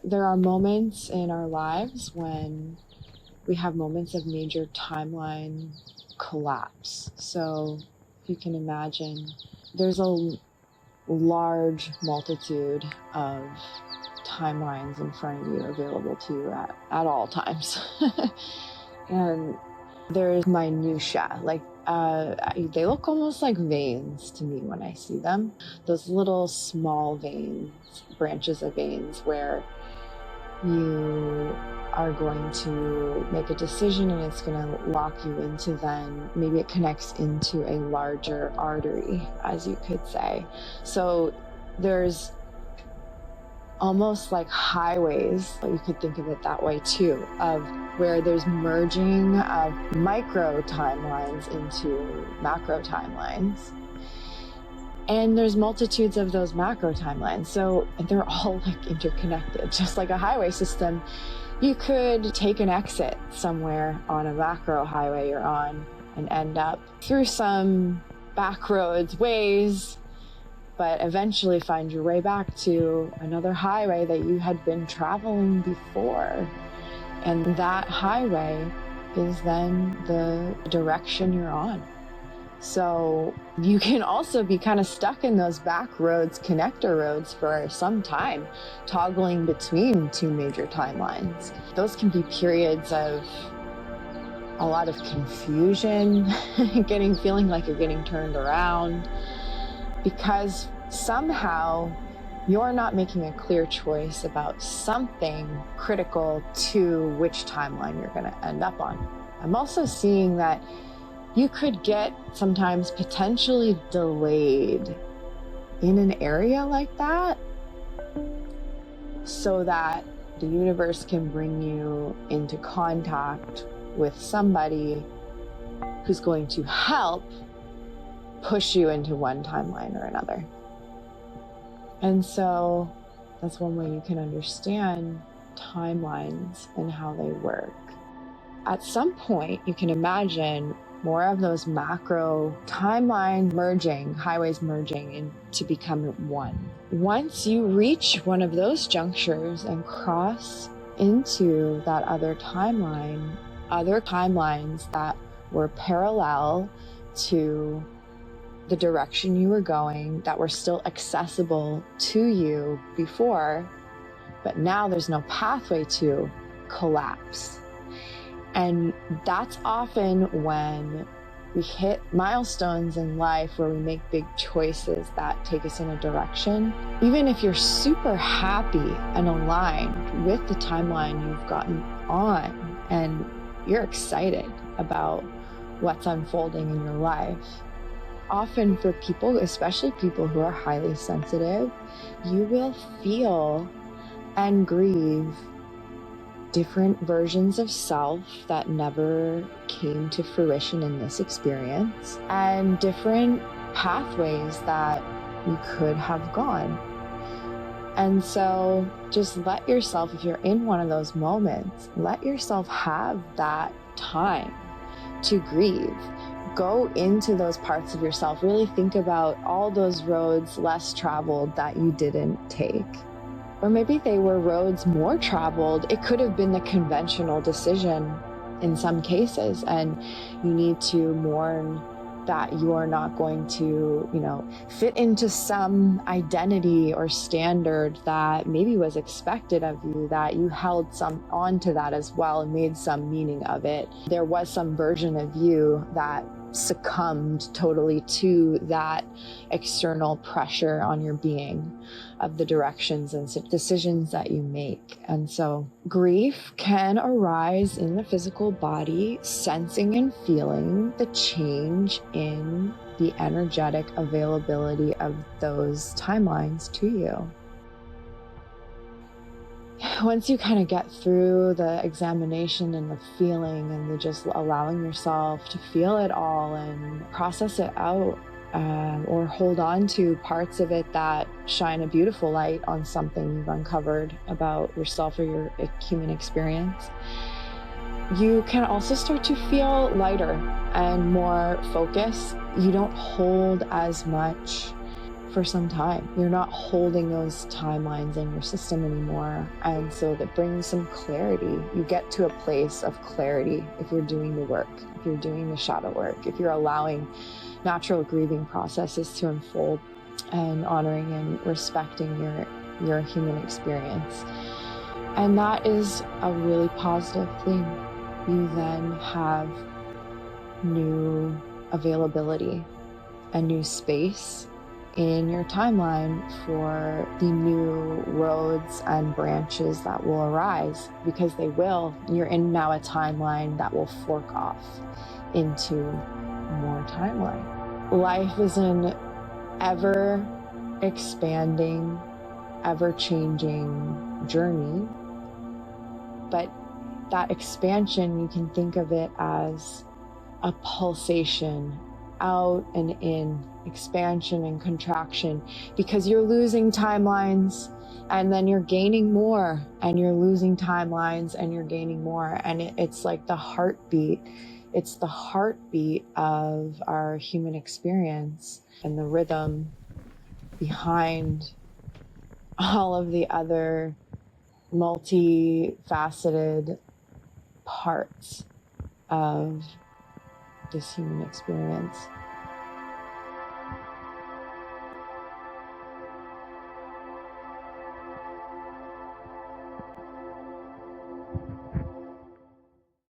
There are moments in our lives when we have moments of major timeline collapse. So if you can imagine, there's a large multitude of timelines in front of you available to you at all times. And there's minutia, they look almost like veins to me when I see them. Those little small veins, branches of veins where you are going to make a decision and it's going to lock you into, then maybe it connects into a larger artery, as you could say. So there's almost like highways, you could think of it that way too, of where there's merging of micro timelines into macro timelines. And there's multitudes of those macro timelines. So they're all like interconnected, just like a highway system. You could take an exit somewhere on a macro highway you're on and end up through some back roads, ways, but eventually find your way back to another highway that you had been traveling before. And that highway is then the direction you're on. So you can also be kind of stuck in those back roads, connector roads for some time, toggling between two major timelines. Those can be periods of a lot of confusion, feeling like you're getting turned around, because somehow you're not making a clear choice about something critical to which timeline you're going to end up on. I'm also seeing that you could get sometimes potentially delayed in an area like that so that the universe can bring you into contact with somebody who's going to help push you into one timeline or another. And so that's one way you can understand timelines and how they work. At some point, you can imagine more of those macro timeline merging, highways merging to become one. Once you reach one of those junctures and cross into that other timelines that were parallel to the direction you were going, that were still accessible to you before, but now there's no pathway to collapse. And that's often when we hit milestones in life where we make big choices that take us in a direction. Even if you're super happy and aligned with the timeline you've gotten on and you're excited about what's unfolding in your life, often for people, especially people who are highly sensitive, you will feel and grieve different versions of self that never came to fruition in this experience, and different pathways that you could have gone. And so just let yourself, if you're in one of those moments, let yourself have that time to grieve. Go into those parts of yourself. Really think about all those roads less traveled that you didn't take. Or maybe they were roads more traveled. It could have been the conventional decision in some cases, and you need to mourn that you are not going to, fit into some identity or standard that maybe was expected of you, that you held some onto that as well and made some meaning of it. There was some version of you that succumbed totally to that external pressure on your being of the directions and decisions that you make. And so grief can arise in the physical body, sensing and feeling the change in the energetic availability of those timelines to you. Once you kind of get through the examination and the feeling and the just allowing yourself to feel it all and process it out, or hold on to parts of it that shine a beautiful light on something you've uncovered about yourself or your human experience, you can also start to feel lighter and more focused. You don't hold as much for some time. You're not holding those timelines in your system anymore. And so that brings some clarity. You get to a place of clarity if you're doing the work, if you're doing the shadow work, if you're allowing natural grieving processes to unfold and honoring and respecting your human experience. And that is a really positive thing. You then have new availability, a new space in your timeline for the new roads and branches that will arise, because they will. You're in now a timeline that will fork off into more timeline. Life is an ever expanding, ever changing journey, but that expansion, you can think of it as a pulsation out and in, expansion and contraction, because you're losing timelines and then you're gaining more, and you're losing timelines and you're gaining more. And it's like the heartbeat. It's the heartbeat of our human experience and the rhythm behind all of the other multifaceted parts of this human experience.